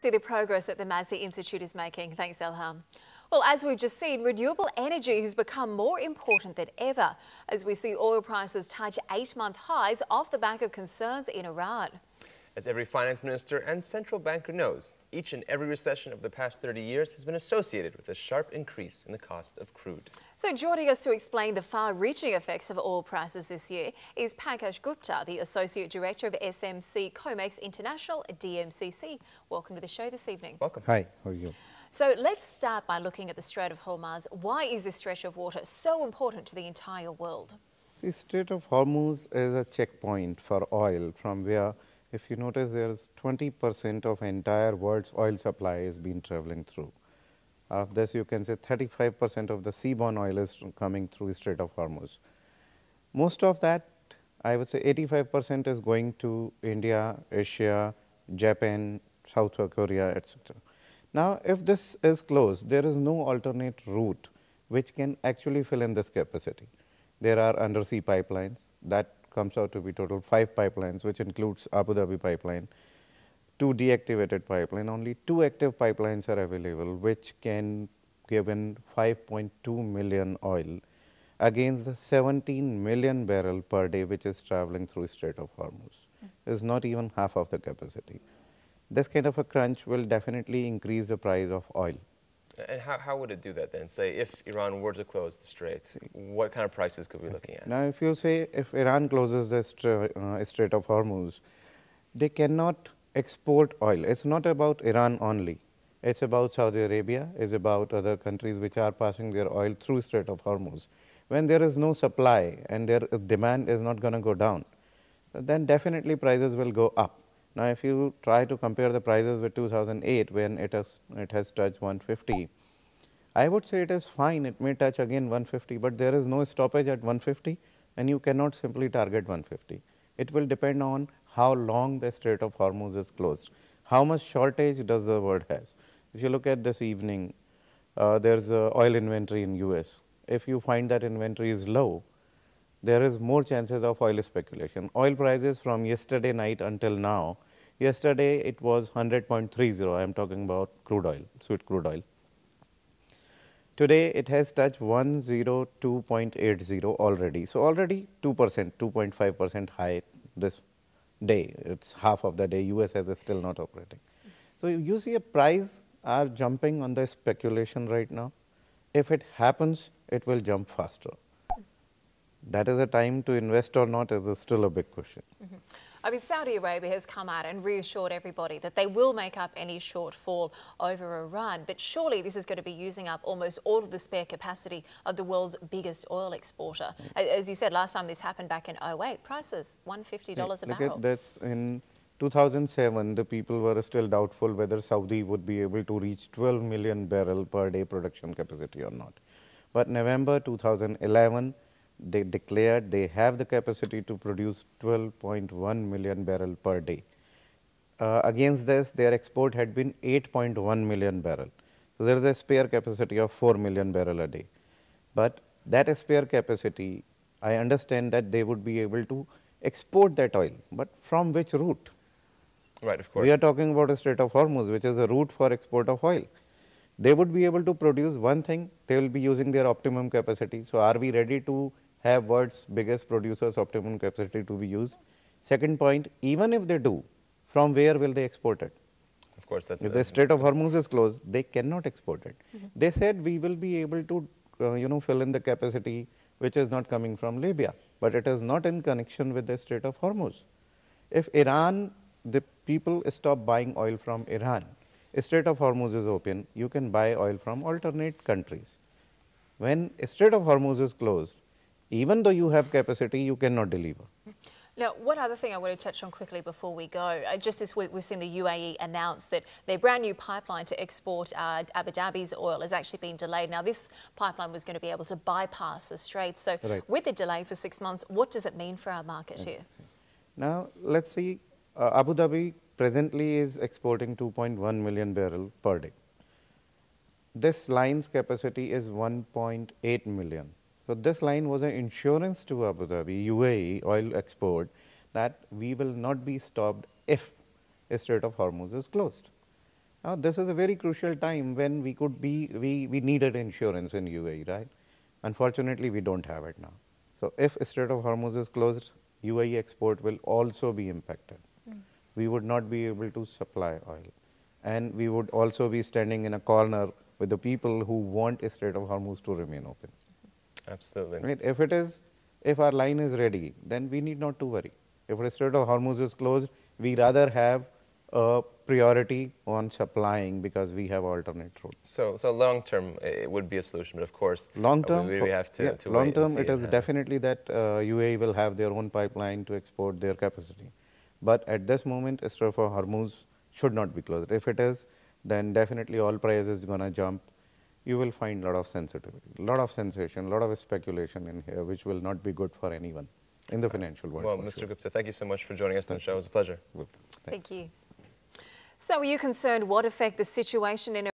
See the progress that the Massey Institute is making. Thanks, Elham. Well, as we've just seen, renewable energy has become more important than ever as we see oil prices touch 8-month highs off the back of concerns in Iran. As every finance minister and central banker knows, each and every recession of the past 30 years has been associated with a sharp increase in the cost of crude. So joining us to explain the far-reaching effects of oil prices this year is Pankaj Gupta, the Associate Director of SMC Comex International DMCC. Welcome to the show this evening. Welcome. Hi, how are you? So let's start by looking at the Strait of Hormuz. Why is this stretch of water so important to the entire world? See, Strait of Hormuz is a checkpoint for oil from where, if you notice, there's 20% of entire world's oil supply is been traveling through. Out of this, you can say 35% of the seaborne oil is coming through Strait of Hormuz. Most of that, I would say 85% is going to India, Asia, Japan, South Korea, etc. Now, if this is closed, there is no alternate route which can actually fill in this capacity. There are undersea pipelines that comes out to be total 5 pipelines, which includes Abu Dhabi pipeline, 2 deactivated pipeline. Only 2 active pipelines are available, which can give in 5.2 million oil against the 17 million barrel per day, which is traveling through Strait of Hormuz. Is not even half of the capacity. This kind of a crunch will definitely increase the price of oil. And how would it do that then? Say if Iran were to close the Strait, what kind of prices could we be looking at? Now, if you say if Iran closes the Strait of Hormuz, they cannot export oil. It's not about Iran only. It's about Saudi Arabia, it's about other countries which are passing their oil through Strait of Hormuz. When there is no supply and their demand is not going to go down, then definitely prices will go up. Now, if you try to compare the prices with 2008 when it has touched 150, I would say it is fine. It may touch again 150, but there is no stoppage at 150 and you cannot simply target 150. It will depend on how long the Strait of Hormuz is closed. How much shortage does the world has? If you look at this evening, there's a oil inventory in US. If you find that inventory is low, there is more chances of oil speculation. Oil prices from yesterday night until now, yesterday it was 100.30, I am talking about crude oil, sweet crude oil. Today it has touched 102.80 already. So already 2%, 2.5% high this day. It's half of the day, US is still not operating. So you see a price are jumping on the speculation right now. If it happens, it will jump faster. That is a time to invest or not is still a big question. I mean, Saudi Arabia has come out and reassured everybody that they will make up any shortfall over Iran. But surely this is going to be using up almost all of the spare capacity of the world's biggest oil exporter. As you said, last time this happened back in 08, prices $150 a barrel. Look at that's in 2007, the people were still doubtful whether Saudi would be able to reach 12 million barrel per day production capacity or not. But November 2011, they declared they have the capacity to produce 12.1 million barrel per day. Against this, their export had been 8.1 million barrel. So there is a spare capacity of 4 million barrel a day. But that spare capacity, I understand that they would be able to export that oil, but from which route? Right, of course. We are talking about a Strait of Hormuz, which is a route for export of oil. They would be able to produce one thing, they will be using their optimum capacity. So are we ready to have world's biggest producers optimum capacity to be used? Second point, even if they do, from where will they export it? Of course, that's if the Strait of Hormuz is closed, they cannot export it. They said we will be able to fill in the capacity which is not coming from Libya, but it is not in connection with the Strait of Hormuz. If Iran, the people stop buying oil from Iran, Strait of Hormuz is open, you can buy oil from alternate countries. When Strait of Hormuz is closed, even though you have capacity, you cannot deliver. Now, one other thing I want to touch on quickly before we go. Just this week, we've seen the UAE announce that their brand new pipeline to export Abu Dhabi's oil has actually been delayed. Now, this pipeline was going to be able to bypass the Strait. So with the delay for 6 months, what does it mean for our market here? Now, let's see, Abu Dhabi presently is exporting 2.1 million barrel per day. This line's capacity is 1.8 million. So this line was an insurance to Abu Dhabi, UAE oil export, that we will not be stopped if Strait of Hormuz is closed. Now, this is a very crucial time when we needed insurance in UAE, right? Unfortunately, we don't have it now. So, if Strait of Hormuz is closed, UAE export will also be impacted. We would not be able to supply oil. And we would also be standing in a corner with the people who want Strait of Hormuz to remain open. Absolutely. Right? If our line is ready, then we need not to worry. If the Strait of Hormuz is closed, we rather have a priority on supplying because we have alternate routes. So long term, it would be a solution, but of course, Long term, we have to wait long term, and see it is definitely that UAE will have their own pipeline to export their capacity. But at this moment, Strait of Hormuz should not be closed. If it is, then definitely oil price is going to jump. You will find a lot of sensitivity, a lot of sensation, a lot of speculation in here, which will not be good for anyone in the financial world. Well, Mr. Gupta, thank you so much for joining us on the show. It was a pleasure. Thank you. So are you concerned what effect the situation in